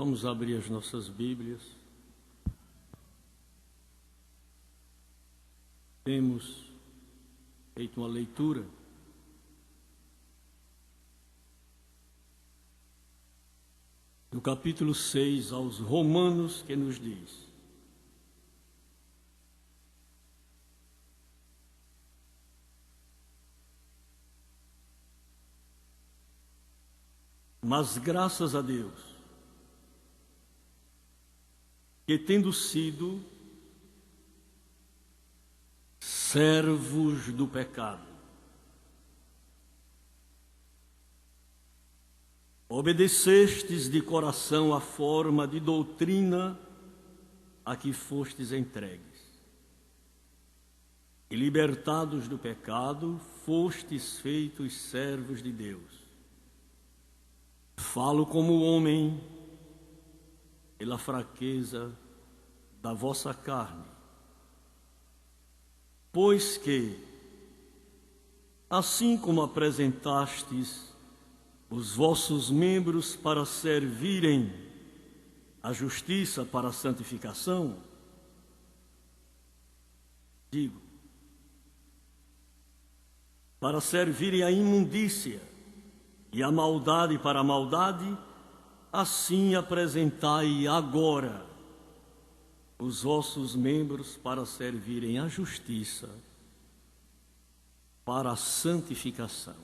Vamos abrir as nossas Bíblias. Temos feito uma leitura do capítulo 6 aos Romanos, que nos diz: mas graças a Deus, que tendo sido servos do pecado, obedecestes de coração a forma de doutrina a que fostes entregues, e libertados do pecado, fostes feitos servos de Deus. Falo como homem pela fraqueza da vossa carne, pois que, assim como apresentastes os vossos membros para servirem à justiça para a santificação, digo, para servirem à imundícia e a maldade para a maldade, assim apresentai agora os vossos membros para servirem à justiça, para a santificação.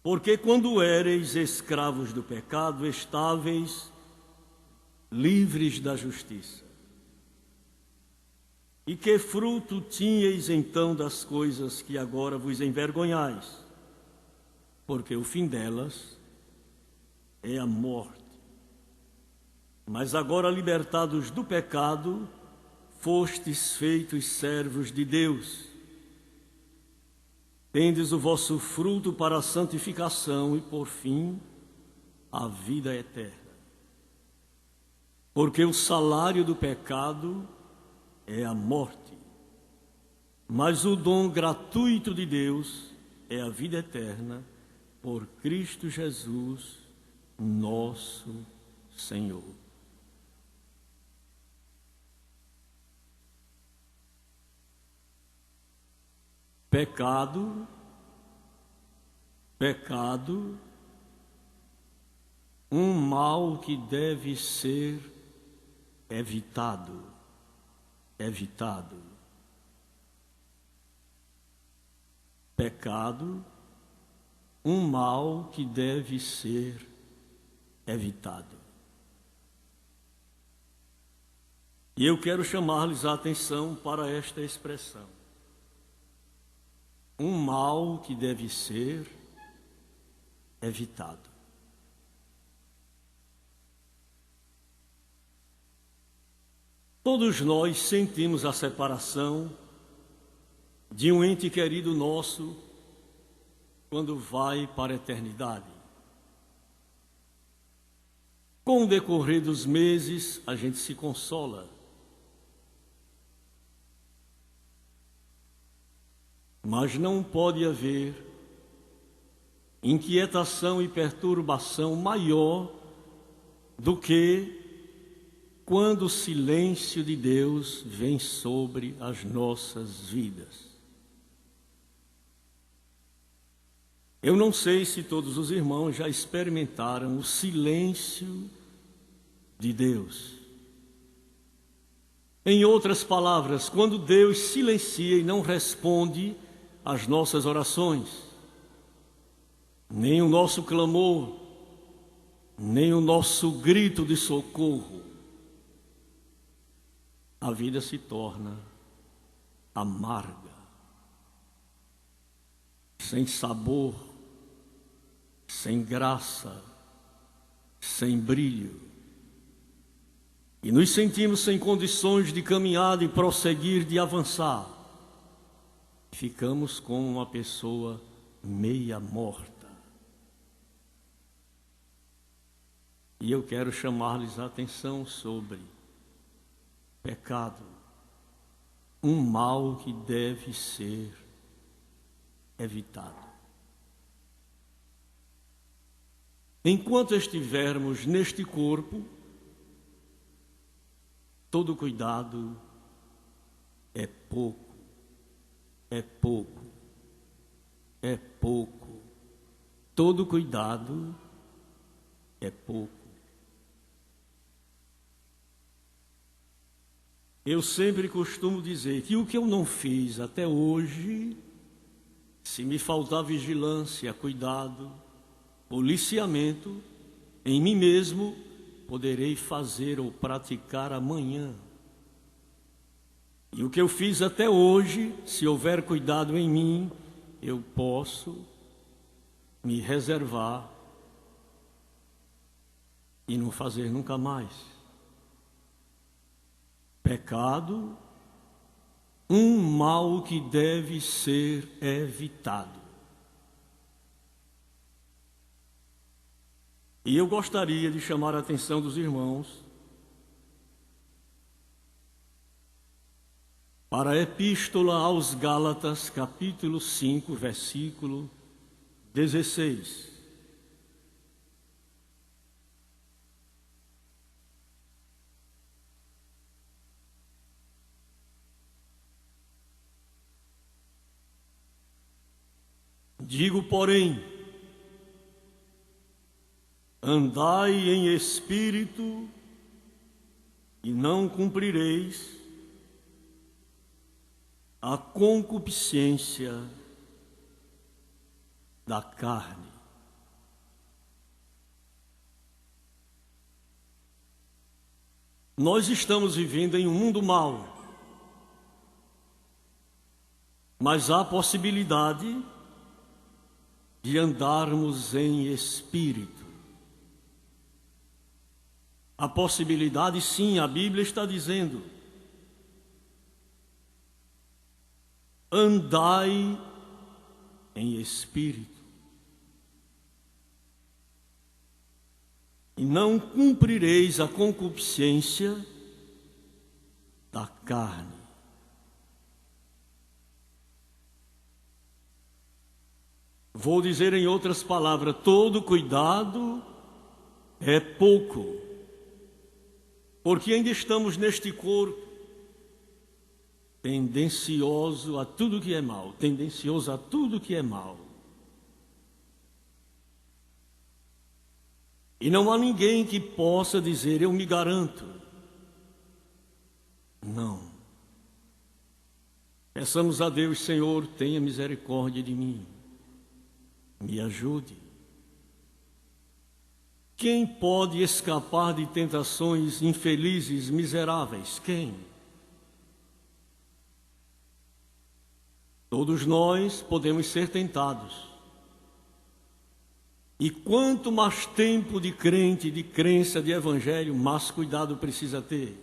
Porque quando éreis escravos do pecado, estáveis livres da justiça. E que fruto tinhais então das coisas que agora vos envergonhais? Porque o fim delas é a morte. Mas agora, libertados do pecado, fostes feitos servos de Deus. Tendes o vosso fruto para a santificação e, por fim, a vida eterna. Porque o salário do pecado é a morte, mas o dom gratuito de Deus é a vida eterna, por Cristo Jesus, nosso Senhor. Pecado, um mal que deve ser evitado. Pecado, um mal que deve ser evitado. E eu quero chamar-lhes a atenção para esta expressão. Um mal que deve ser evitado. Todos nós sentimos a separação de um ente querido nosso quando vai para a eternidade. Com o decorrer dos meses, a gente se consola. Mas não pode haver inquietação e perturbação maior do que quando o silêncio de Deus vem sobre as nossas vidas. Eu não sei se todos os irmãos já experimentaram o silêncio de Deus. Em outras palavras, quando Deus silencia e não responde às nossas orações, nem o nosso clamor, nem o nosso grito de socorro, a vida se torna amarga, sem sabor, sem graça, sem brilho. E nos sentimos sem condições de caminhar, de prosseguir, de avançar. Ficamos como uma pessoa meia morta. E eu quero chamar-lhes a atenção sobre pecado, um mal que deve ser evitado. enquanto estivermos neste corpo, todo cuidado é pouco, é pouco, é pouco. Todo cuidado é pouco. Eu sempre costumo dizer que o que eu não fiz até hoje, se me faltar vigilância, cuidado, policiamento, em mim mesmo, poderei fazer ou praticar amanhã. E o que eu fiz até hoje, se houver cuidado em mim, eu posso me reservar e não fazer nunca mais. Pecado, um mal que deve ser evitado. E eu gostaria de chamar a atenção dos irmãos para a Epístola aos Gálatas, capítulo 5, versículo 16. Digo, porém, andai em espírito e não cumprireis a concupiscência da carne. Nós estamos vivendo em um mundo mau, mas há possibilidade de andarmos em espírito. A possibilidade, sim, a Bíblia está dizendo: andai em espírito e não cumprireis a concupiscência da carne. Vou dizer em outras palavras, todo cuidado é pouco, porque ainda estamos neste corpo tendencioso a tudo que é mal, tendencioso a tudo que é mal. E não há ninguém que possa dizer, eu me garanto. Não. Peçamos a Deus, Senhor, tenha misericórdia de mim. Me ajude. Quem pode escapar de tentações infelizes, miseráveis? Quem? Todos nós podemos ser tentados. E quanto mais tempo de crente, de crença, de evangelho, mais cuidado precisa ter.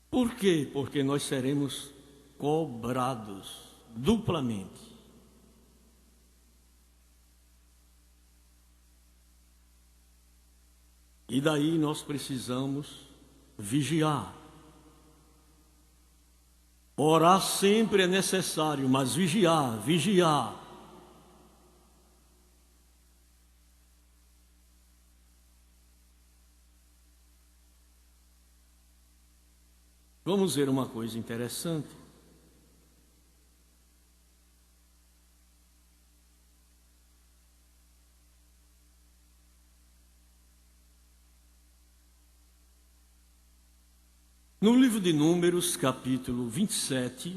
Por quê? Porque nós seremos cobrados duplamente. E daí nós precisamos vigiar. Orar sempre é necessário, mas vigiar, vigiar. Vamos ver uma coisa interessante. No livro de Números, capítulo 27,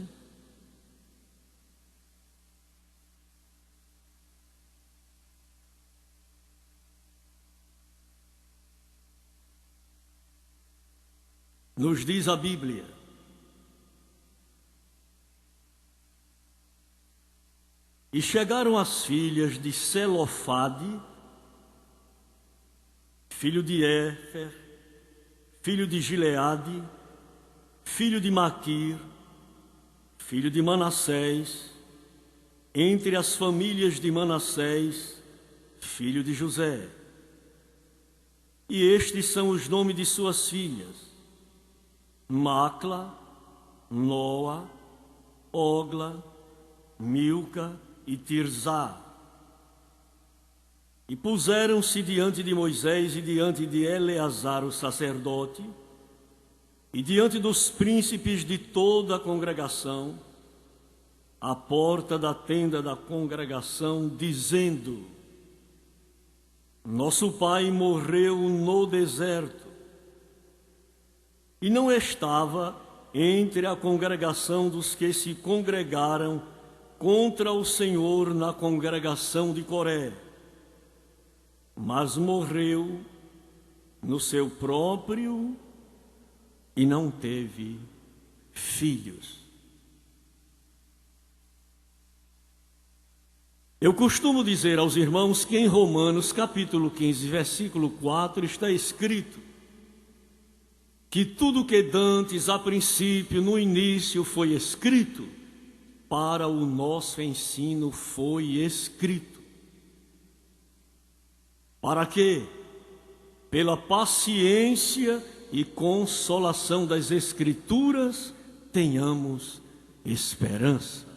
nos diz a Bíblia: e chegaram as filhas de Zelofade, filho de Éfer, filho de Gileade, filho de Maquir, filho de Manassés, entre as famílias de Manassés, filho de José. E estes são os nomes de suas filhas: Macla, Noa, Ogla, Milca e Tirzá. E puseram-se diante de Moisés e diante de Eleazar, o sacerdote, e diante dos príncipes de toda a congregação, à porta da tenda da congregação, dizendo: Nosso pai morreu no deserto, e não estava entre a congregação dos que se congregaram contra o Senhor na congregação de Coré, mas morreu no seu próprio e não teve filhos. Eu costumo dizer aos irmãos que em Romanos capítulo 15, versículo 4, está escrito que tudo que dantes, a princípio, no início, foi escrito, para o nosso ensino foi escrito. Para que, pela paciência e consolação das Escrituras, tenhamos esperança.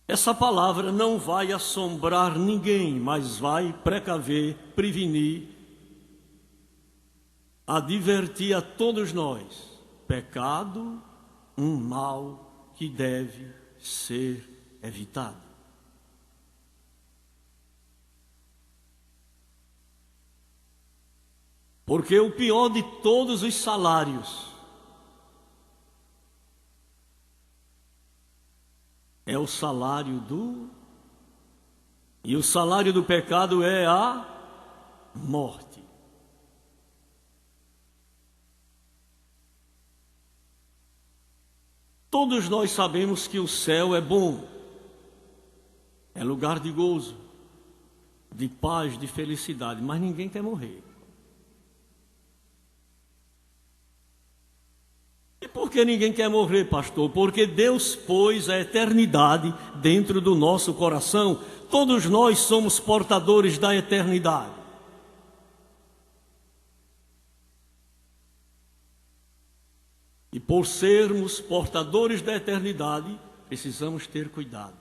Essa palavra não vai assombrar ninguém, mas vai precaver, prevenir, advertir a todos nós: pecado, um mal que deve ser evitado. Porque o pior de todos os salários é o salário e o salário do pecado é a morte. Todos nós sabemos que o céu é bom, é lugar de gozo, de paz, de felicidade, mas ninguém quer morrer. E por que ninguém quer morrer, pastor? Porque Deus pôs a eternidade dentro do nosso coração. Todos nós somos portadores da eternidade. E por sermos portadores da eternidade, precisamos ter cuidado.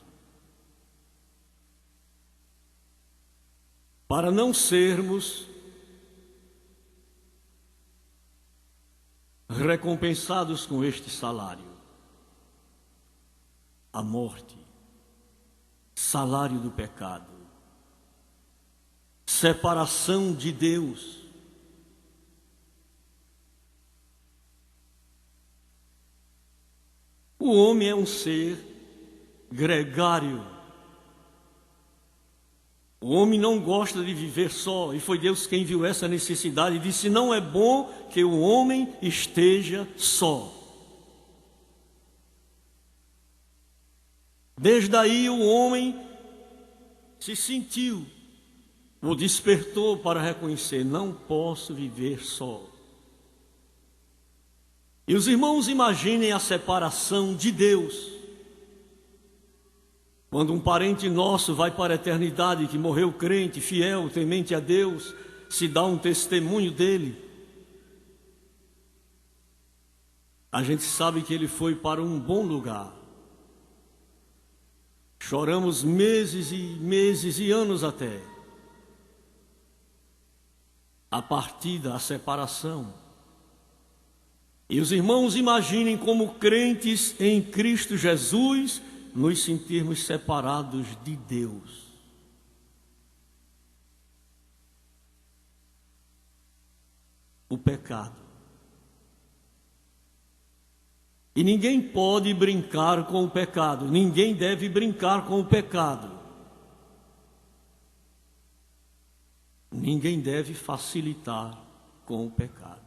Para não sermos recompensados com este salário, a morte, salário do pecado, separação de Deus. O homem é um ser gregário. O homem não gosta de viver só, e foi Deus quem viu essa necessidade e disse: não é bom que o homem esteja só. Desde aí o homem se sentiu, o despertou para reconhecer: não posso viver só. E os irmãos imaginem a separação de Deus. Quando um parente nosso vai para a eternidade, que morreu crente, fiel, temente a Deus, se dá um testemunho dele, a gente sabe que ele foi para um bom lugar. Choramos meses e anos até. A partida, a separação. E os irmãos imaginem como crentes em Cristo Jesus, nos sentirmos separados de Deus. O pecado. E ninguém pode brincar com o pecado, ninguém deve brincar com o pecado. Ninguém deve facilitar com o pecado.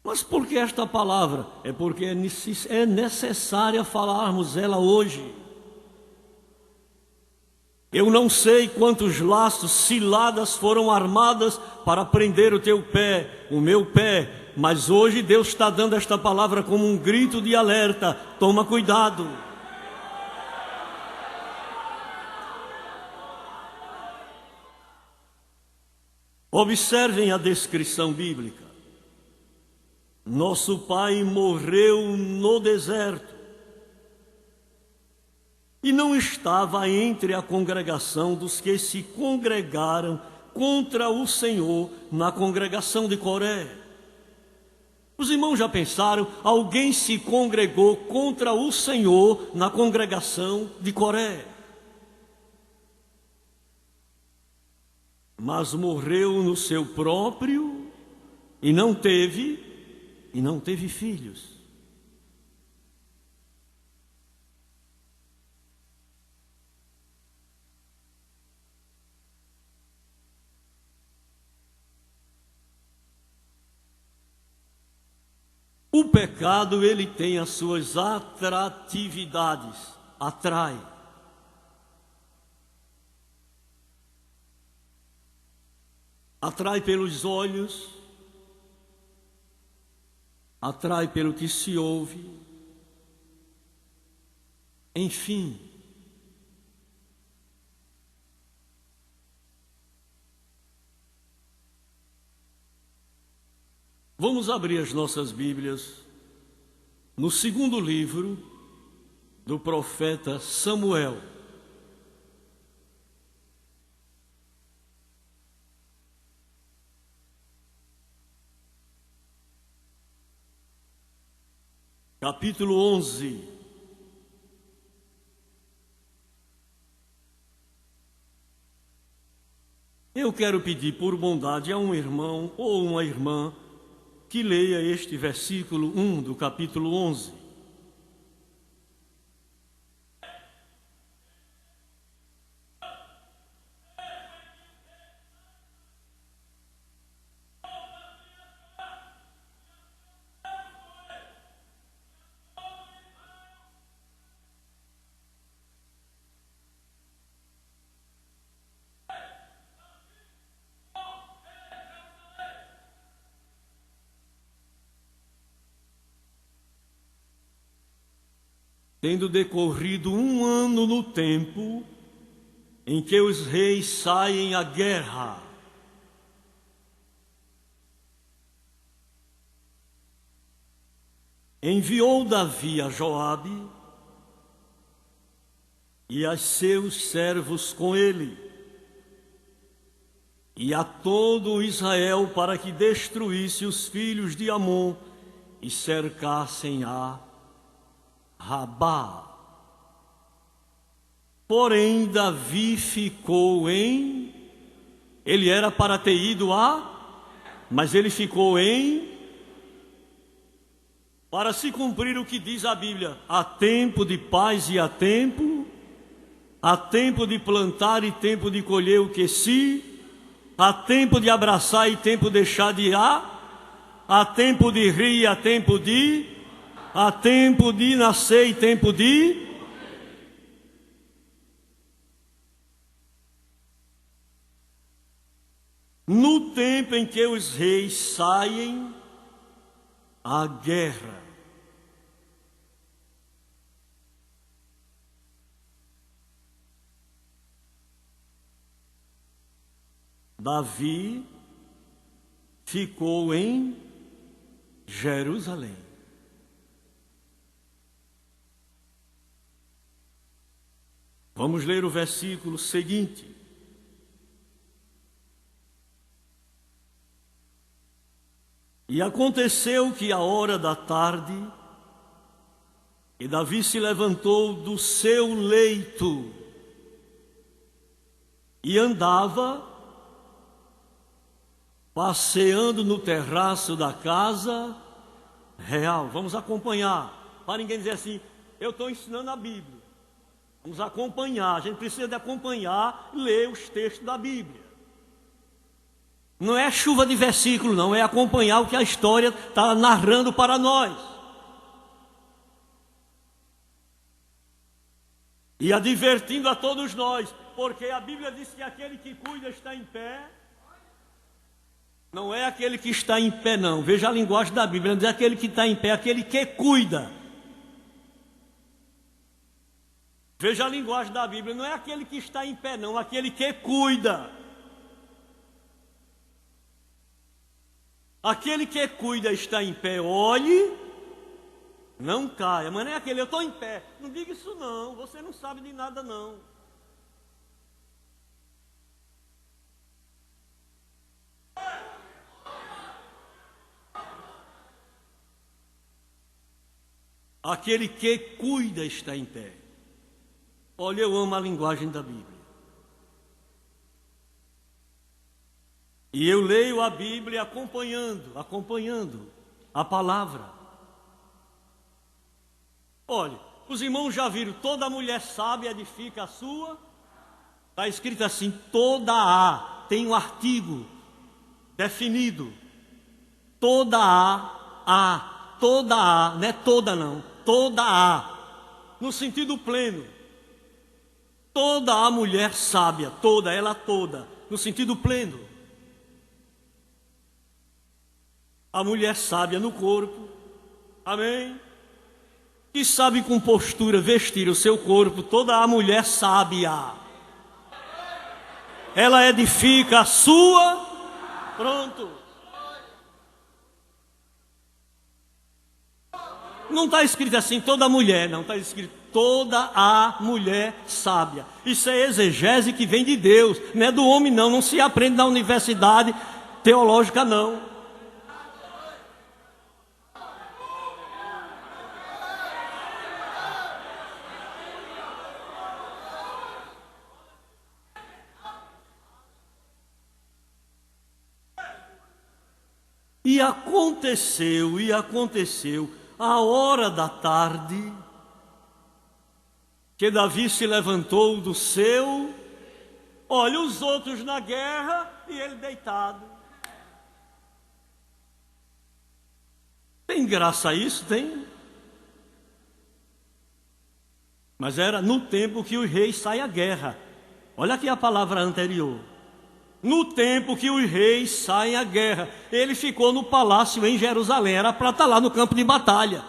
Mas por que esta palavra? É porque é necessária falarmos ela hoje. Eu não sei quantos laços, ciladas foram armadas para prender o teu pé, o meu pé, mas hoje Deus está dando esta palavra como um grito de alerta: toma cuidado. Observem a descrição bíblica. Nosso pai morreu no deserto. e não estava entre a congregação dos que se congregaram contra o Senhor na congregação de Coré. Os irmãos já pensaram, alguém se congregou contra o Senhor na congregação de Coré. Mas morreu no seu próprio e não teve filhos. O pecado, ele tem as suas atratividades, atrai. Atrai pelos olhos, atrai pelo que se ouve, enfim. Vamos abrir as nossas Bíblias no segundo livro do profeta Samuel. Capítulo 11. Eu quero pedir por bondade a um irmão ou uma irmã que leia este versículo 1 do capítulo 11. Tendo decorrido 1 ano no tempo em que os reis saem à guerra, enviou Davi a Joabe e a seus servos com ele, e a todo Israel para que destruísse os filhos de Amon e cercassem a Rabá. Porém, Davi ficou ele era para ter ido mas ele ficou para se cumprir o que diz a Bíblia: há tempo de paz e há tempo de plantar e tempo de colher o que há tempo de abraçar e tempo de deixar de há tempo de rir e há tempo de nascer e tempo de... No tempo em que os reis saem à guerra, Davi ficou em Jerusalém. Vamos ler o versículo seguinte. E aconteceu que à hora da tarde, e Davi se levantou do seu leito e andava passeando no terraço da casa real. Vamos acompanhar, para ninguém dizer assim, eu estou ensinando a Bíblia. Vamos acompanhar, a gente precisa de acompanhar e ler os textos da Bíblia. Não é chuva de versículo, não, é acompanhar o que a história está narrando para nós. E advertindo a todos nós, porque a Bíblia diz que aquele que cuida está em pé. Não é aquele que está em pé, não. Veja a linguagem da Bíblia, não diz aquele que está em pé, aquele que cuida. Veja a linguagem da Bíblia, não é aquele que está em pé, não, aquele que cuida. Aquele que cuida está em pé, olhe Não caia. Mas não é aquele, eu estou em pé. Não diga isso não, você não sabe de nada não. Aquele que cuida está em pé. Olha, eu amo a linguagem da Bíblia. E eu leio a Bíblia acompanhando a palavra. Olha, os irmãos já viram, toda mulher sábia edifica a sua. Está escrito assim, toda a, tem um artigo definido. Toda a, não é toda não, toda a, no sentido pleno. Toda a mulher sábia, toda, ela toda, no sentido pleno. A mulher sábia no corpo, amém? Que sabe com postura vestir o seu corpo, toda a mulher sábia. Ela edifica a sua, pronto. Não está escrito assim, toda mulher, não, está escrito toda a mulher sábia. Isso é exegese que vem de Deus, não é do homem não, não se aprende na universidade teológica não. E aconteceu, à hora da tarde, que Davi se levantou do seu, olha os outros na guerra e ele deitado. Tem graça isso? Tem. Mas era no tempo que os reis saem à guerra. Olha aqui a palavra anterior. No tempo que os reis saem à guerra, ele ficou no palácio em Jerusalém, era para estar lá no campo de batalha.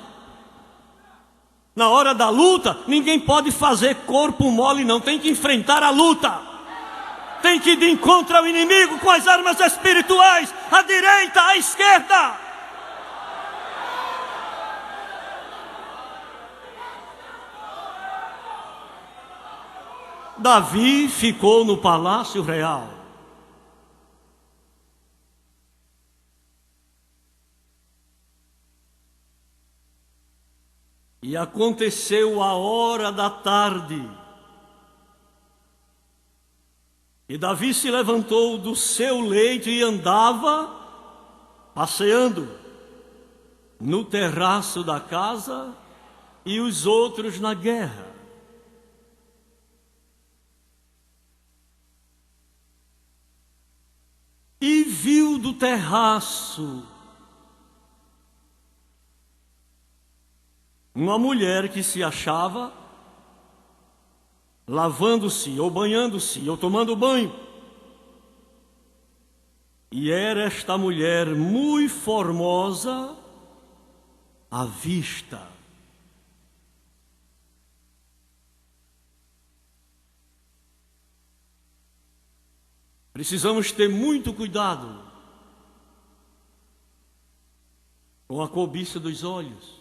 Na hora da luta, ninguém pode fazer corpo mole não, tem que enfrentar a luta. Tem que ir de encontro ao inimigo com as armas espirituais, à direita, à esquerda. Davi ficou no palácio real. E aconteceu a hora da tarde, e Davi se levantou do seu leito e andava passeando no terraço da casa, e os outros na guerra. E viu do terraço uma mulher que se achava lavando-se, ou banhando-se, ou tomando banho. E era esta mulher muito formosa à vista. Precisamos ter muito cuidado com a cobiça dos olhos.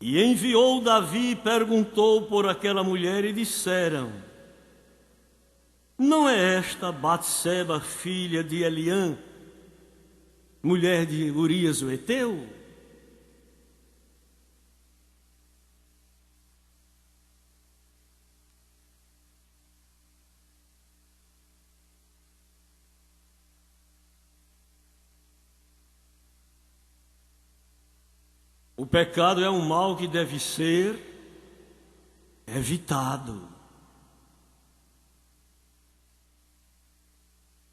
E enviou Davi e perguntou por aquela mulher, e disseram: não é esta Batseba, filha de Eliã, mulher de Urias o Heteu? O pecado é um mal que deve ser evitado.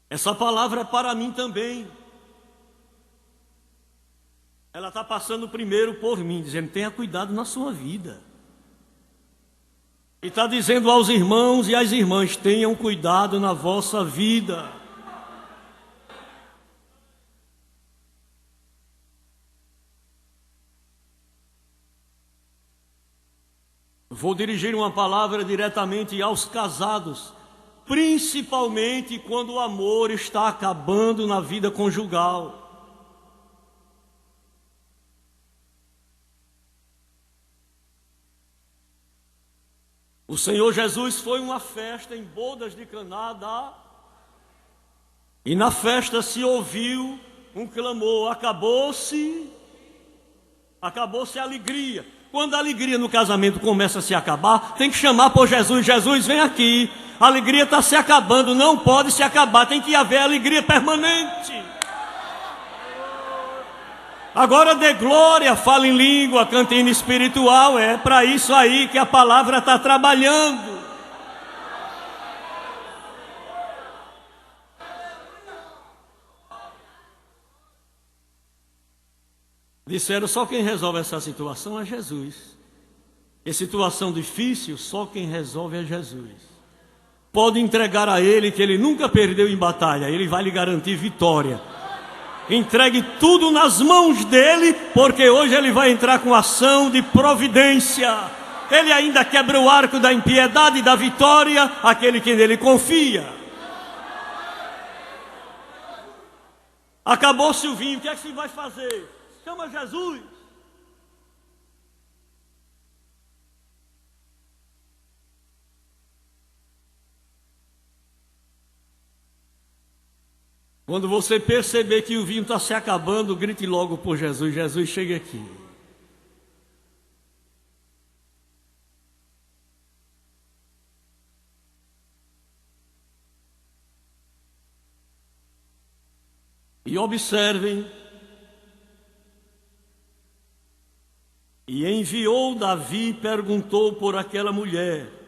Essa palavra é para mim também. Ela está passando primeiro por mim, dizendo: tenha cuidado na sua vida. E está dizendo aos irmãos e às irmãs: tenham cuidado na vossa vida. Vou dirigir uma palavra diretamente aos casados, principalmente quando o amor está acabando na vida conjugal. O Senhor Jesus foi uma festa em bodas de Caná, e na festa se ouviu um clamor: acabou-se a alegria. Quando a alegria no casamento começa a se acabar, tem que chamar por Jesus: Jesus, vem aqui, a alegria está se acabando, não pode se acabar, tem que haver alegria permanente. Agora dê glória, fala em língua, cante hino espiritual, é para isso aí que a palavra está trabalhando. Disseram: só quem resolve essa situação é Jesus. E situação difícil, só quem resolve é Jesus. Pode entregar a Ele, que Ele nunca perdeu em batalha, Ele vai lhe garantir vitória. Entregue tudo nas mãos dEle, porque hoje Ele vai entrar com ação de providência. Ele ainda quebra o arco da impiedade e da vitória, aquele que nele confia. Acabou-se o vinho, o que é que se vai fazer? Chama Jesus. Quando você perceber que o vinho está se acabando, grite logo por Jesus: Jesus, chega aqui. E observem, e enviou Davi e perguntou por aquela mulher.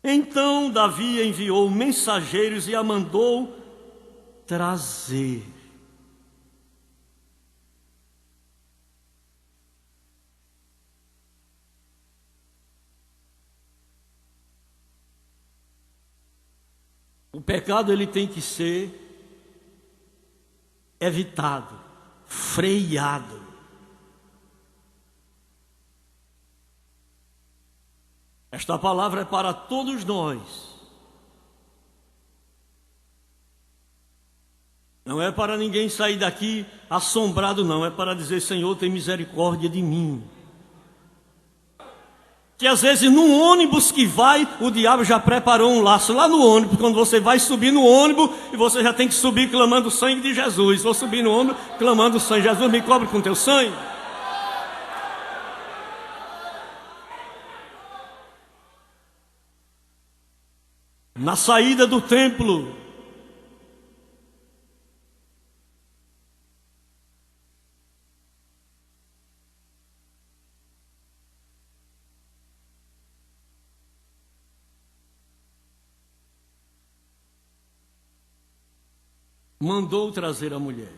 Então Davi enviou mensageiros e a mandou trazer. O pecado ele tem que ser evitado, freado. Esta palavra é para todos nós. Não é para ninguém sair daqui assombrado, não. É para dizer: Senhor, tem misericórdia de mim. Que às vezes num ônibus que vai, o diabo já preparou um laço lá no ônibus. Quando você vai subir no ônibus, e você já tem que subir clamando o sangue de Jesus. Vou subir no ônibus clamando o sangue. Jesus, me cobre com teu sangue. Na saída do templo, mandou trazer a mulher.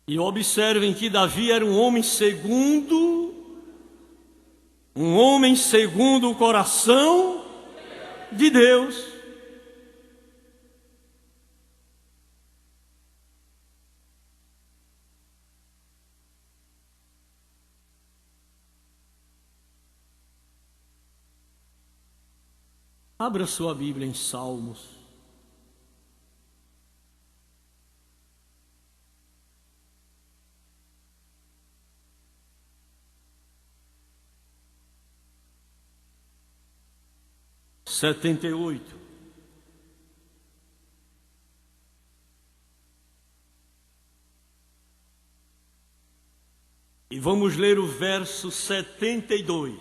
E observem que Davi era um homem segundo o coração de Deus. Abra sua Bíblia em Salmos. Setenta e oito. E vamos ler o verso 72.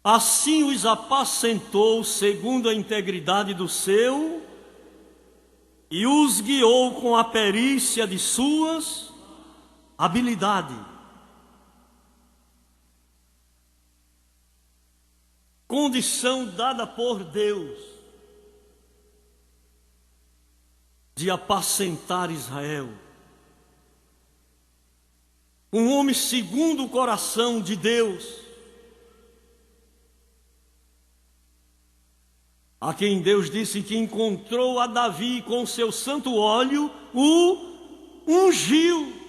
Assim os apacentou segundo a integridade do seu, e os guiou com a perícia de suas habilidades. Condição dada por Deus de apacentar Israel. Um homem segundo o coração de Deus, a quem Deus disse que encontrou a Davi com seu santo óleo, o ungiu.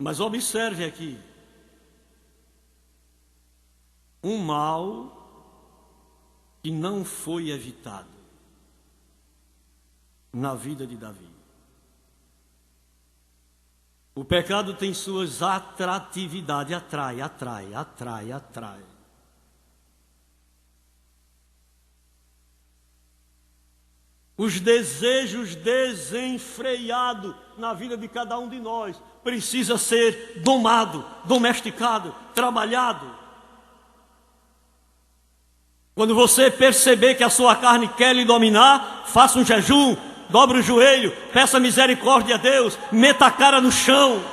Mas observe aqui, um mal que não foi evitado na vida de Davi. O pecado tem suas atratividades, atrai. Os desejos desenfreados na vida de cada um de nós precisa ser domado, domesticado, trabalhado. Quando você perceber que a sua carne quer lhe dominar, faça um jejum, dobre o joelho, peça misericórdia a Deus, meta a cara no chão.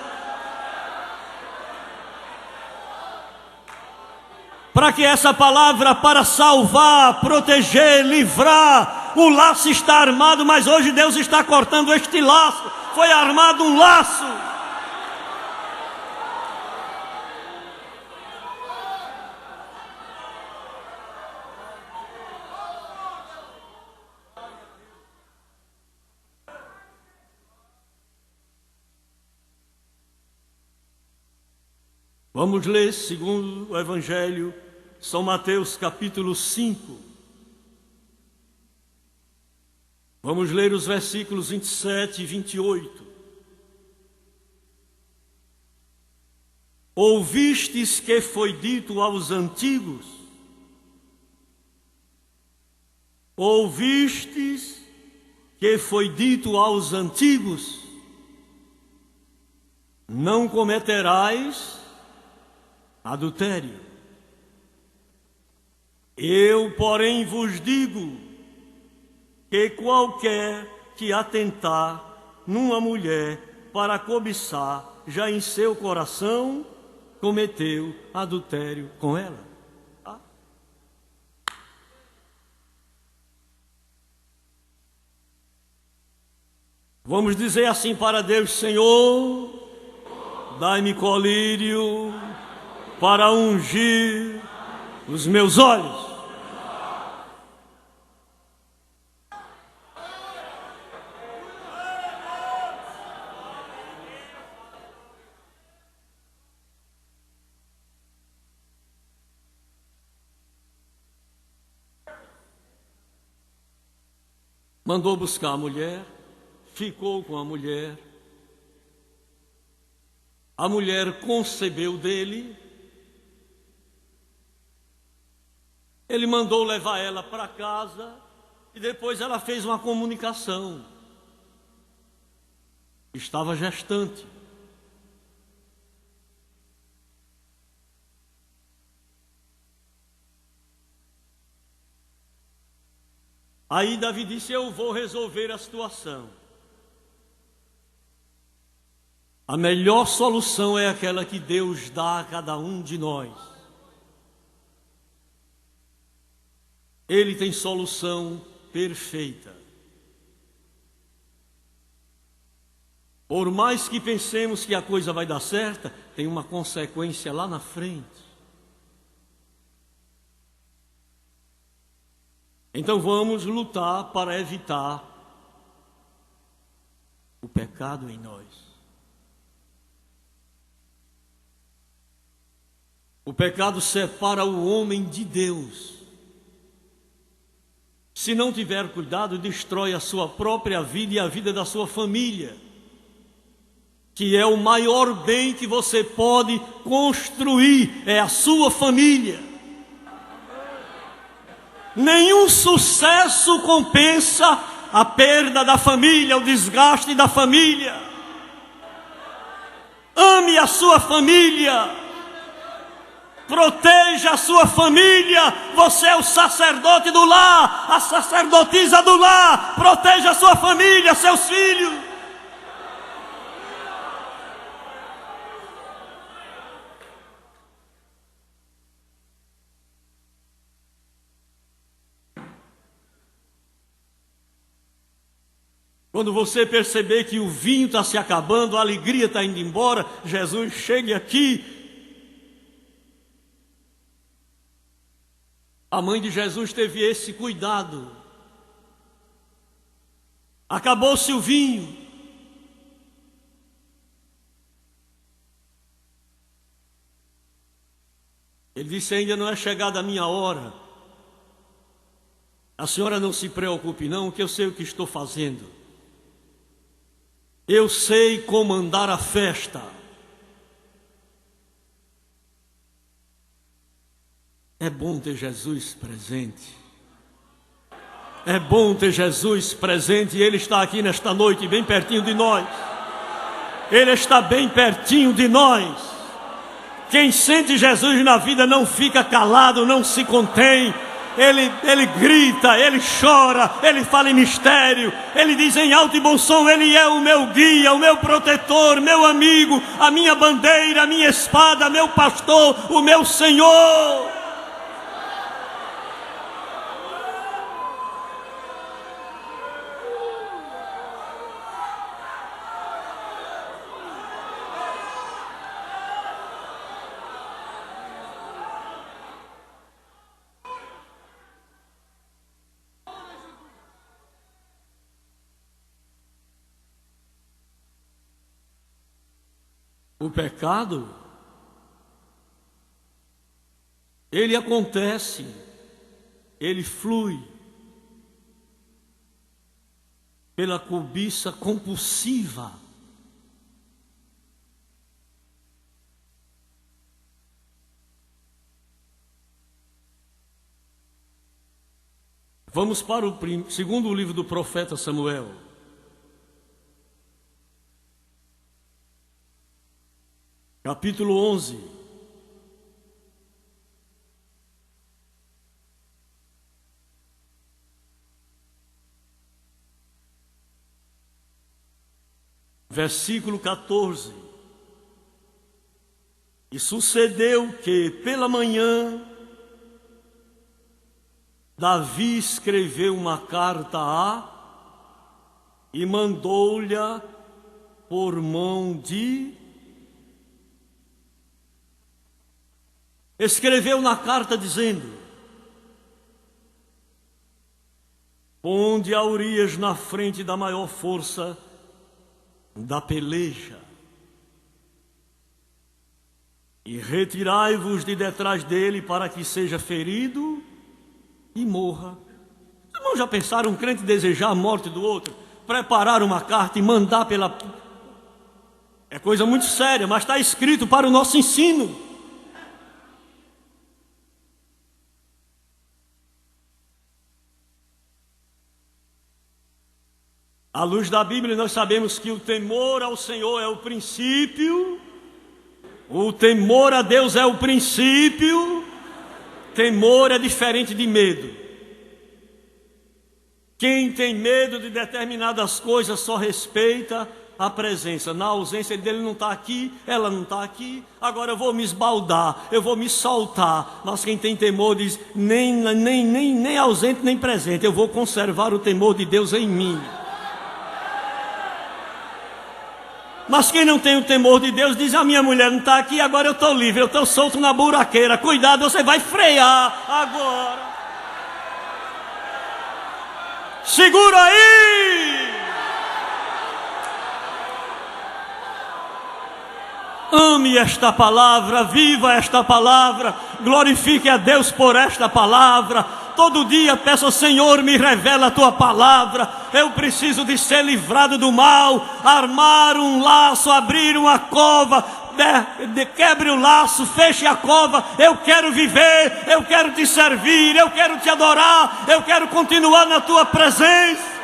Para que essa palavra para salvar, proteger, livrar, o laço está armado, mas hoje Deus está cortando este laço. Foi armado um laço. Vamos ler, segundo o Evangelho, São Mateus capítulo 5. Vamos ler os versículos 27 e 28. Ouvistes que foi dito aos antigos? Ouvistes que foi dito aos antigos? Não cometerás adultério. Eu, porém, vos digo que qualquer que atentar numa mulher para cobiçar, já em seu coração cometeu adultério com ela. Vamos dizer assim para Deus: Senhor, dai-me colírio para ungir os meus olhos. Mandou buscar a mulher, ficou com a mulher concebeu dele, ele mandou levar ela para casa e depois ela fez uma comunicação. Estava gestante. Aí Davi disse: eu vou resolver a situação. A melhor solução é aquela que Deus dá a cada um de nós. Ele tem solução perfeita. Por mais que pensemos que a coisa vai dar certa, tem uma consequência lá na frente. Então vamos lutar para evitar o pecado em nós. O pecado separa o homem de Deus. Se não tiver cuidado, destrói a sua própria vida e a vida da sua família, que é o maior bem que você pode construir, é a sua família. Nenhum sucesso compensa a perda da família, o desgaste da família. Ame a sua família, proteja a sua família. Você é o sacerdote do lar, a sacerdotisa do lar. Proteja a sua família, seus filhos. Quando você perceber que o vinho está se acabando, a alegria está indo embora, Jesus chegue aqui. A mãe de Jesus teve esse cuidado. Acabou-se o vinho. Ele disse: ainda não é chegada a minha hora. A senhora não se preocupe não, que eu sei o que estou fazendo. Eu sei comandar a festa. É bom ter Jesus presente. É bom ter Jesus presente, e Ele está aqui nesta noite, bem pertinho de nós. Ele está bem pertinho de nós. Quem sente Jesus na vida não fica calado, não se contém. Ele grita, ele chora, ele fala em mistério, ele diz em alto e bom som: Ele é o meu guia, o meu protetor, meu amigo, a minha bandeira, a minha espada, meu pastor, o meu Senhor. O pecado, ele acontece, ele flui pela cobiça compulsiva. Vamos para o segundo livro do profeta Samuel. Capítulo 11. Versículo 14. E sucedeu que pela manhã Davi escreveu uma carta e mandou-lhe por mão de... Escreveu na carta dizendo: ponde a Urias na frente da maior força da peleja, e retirai-vos de detrás dele para que seja ferido e morra. Os irmãos já pensaram um crente desejar a morte do outro? Preparar uma carta e mandar pela... É coisa muito séria, mas está escrito para o nosso ensino. À luz da Bíblia, nós sabemos que o temor ao Senhor é o princípio, o temor a Deus é o princípio. Temor é diferente de medo. Quem tem medo de determinadas coisas só respeita a presença. Na ausência dele não está aqui, ela não está aqui, agora eu vou me esbaldar, eu vou me soltar. Mas quem tem temor diz: nem ausente nem presente, eu vou conservar o temor de Deus em mim. Mas quem não tem o temor de Deus diz: a minha mulher não está aqui, agora eu estou livre, eu estou solto na buraqueira. Cuidado, você vai frear agora. Segura aí! Ame esta palavra, viva esta palavra, glorifique a Deus por esta palavra. Todo dia peço: Senhor, me revela a tua palavra. Eu preciso de ser livrado do mal, armar um laço, abrir uma cova, quebre o laço, feche a cova. Eu quero viver, eu quero te servir, eu quero te adorar, eu quero continuar na tua presença.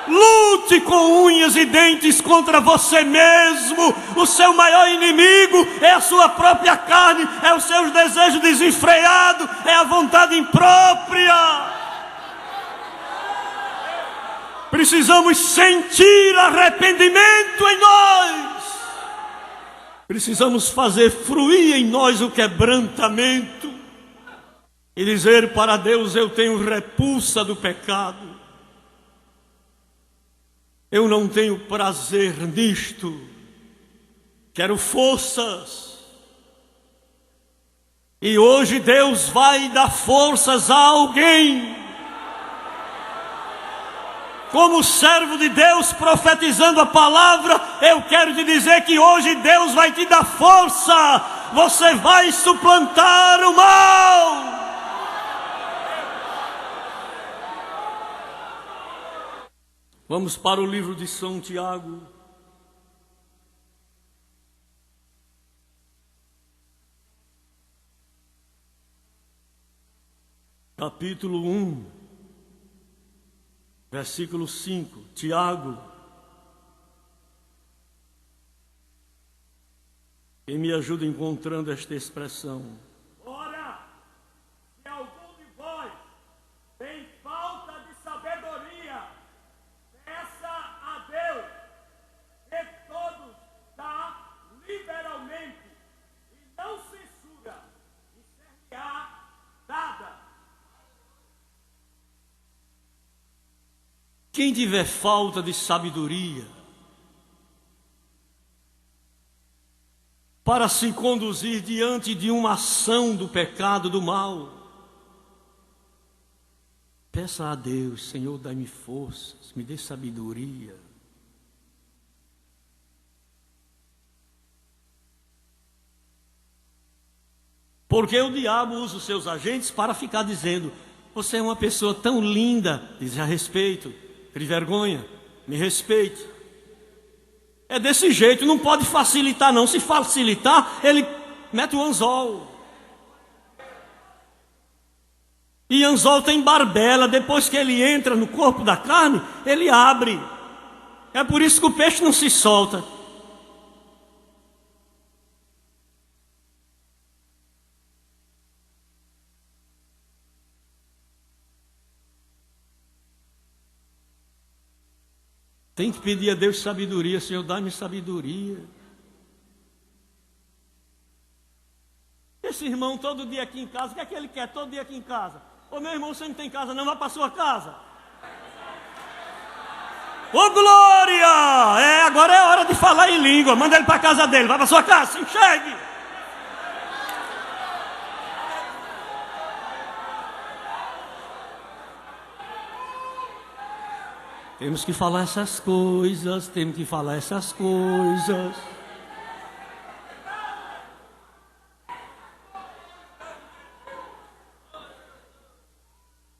Lute com unhas e dentes contra você mesmo. O seu maior inimigo é a sua própria carne, é os seus desejos desenfreados, é a vontade imprópria. Precisamos sentir arrependimento em nós. Precisamos fazer fluir em nós o quebrantamento e dizer para Deus: eu tenho repulsa do pecado. Eu não tenho prazer nisto, quero forças. E hoje Deus vai dar forças a alguém. Como servo de Deus profetizando a palavra, eu quero te dizer que hoje Deus vai te dar força. você vai suplantar o mal. Vamos para o livro de São Tiago. Capítulo 1, versículo 5. Tiago. Quem me ajuda encontrando esta expressão? Ora, se algum de vós tem falta de sabedoria, peça a Deus, que todos dá liberalmente, e não censura, e ser-lhe-á dada. Quem tiver falta de sabedoria para se conduzir diante de uma ação do pecado, do mal, peça a Deus: Senhor, dai-me forças, me dê sabedoria. Porque o diabo usa os seus agentes para ficar dizendo: você é uma pessoa tão linda, diz a respeito, crie vergonha, me respeite. É desse jeito, não pode facilitar não. Se facilitar, ele mete o anzol. E anzol tem barbela, depois que ele entra no corpo da carne, ele abre. É por isso que o peixe não se solta. Tem que pedir a Deus sabedoria. Senhor, dá-me sabedoria. Esse irmão todo dia aqui em casa, o que é que ele quer todo dia aqui em casa? Ô meu irmão, você não tem casa não, vai para sua casa. Ô glória! Agora é hora de falar em língua. Manda ele para a casa dele, vai para sua casa, se enxergue. Temos que falar essas coisas, temos que falar essas coisas.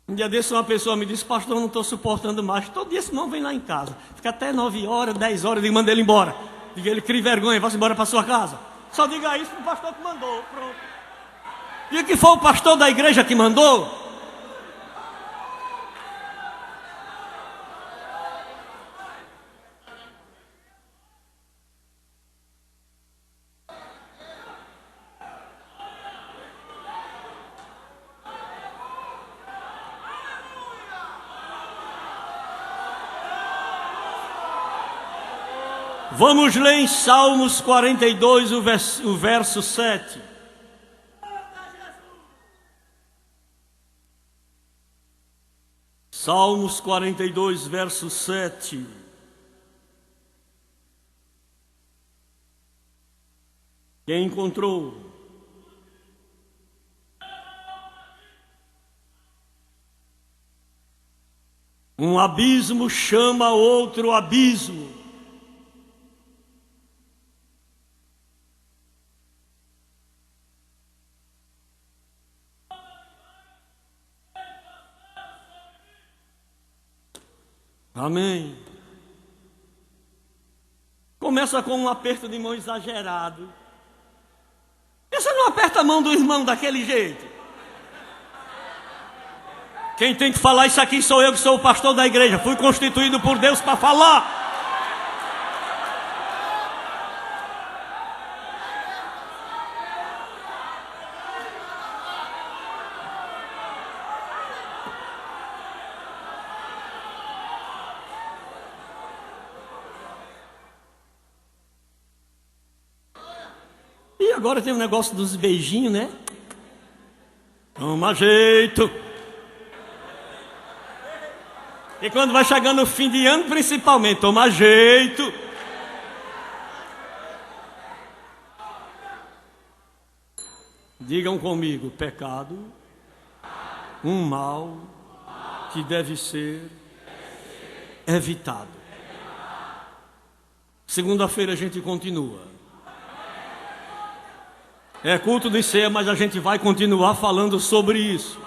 Um dia desse uma pessoa me disse: pastor, eu não estou suportando mais. Todo dia esse irmão vem lá em casa. Fica até 9 horas, 10 horas, eu digo: manda ele embora. Diga ele, crie vergonha, vá embora para sua casa. Só diga isso para o pastor que mandou, pronto. Diga que foi o pastor da igreja que mandou. Vamos ler em Salmos 42, o verso 7. Salmos 42, verso 7. Quem encontrou? Um abismo chama outro abismo. Amém. Começa com um aperto de mão exagerado. Você não aperta a mão do irmão daquele jeito. Quem tem que falar isso aqui sou eu, que sou o pastor da igreja. Fui constituído por Deus para falar. E agora tem um negócio dos beijinhos, né? Toma jeito. E quando vai chegando o fim de ano, principalmente, toma jeito. Digam comigo: pecado, um mal que deve ser evitado. Segunda-feira a gente continua. É culto de ceia, mas a gente vai continuar falando sobre isso.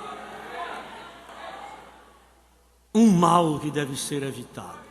Um mal que deve ser evitado.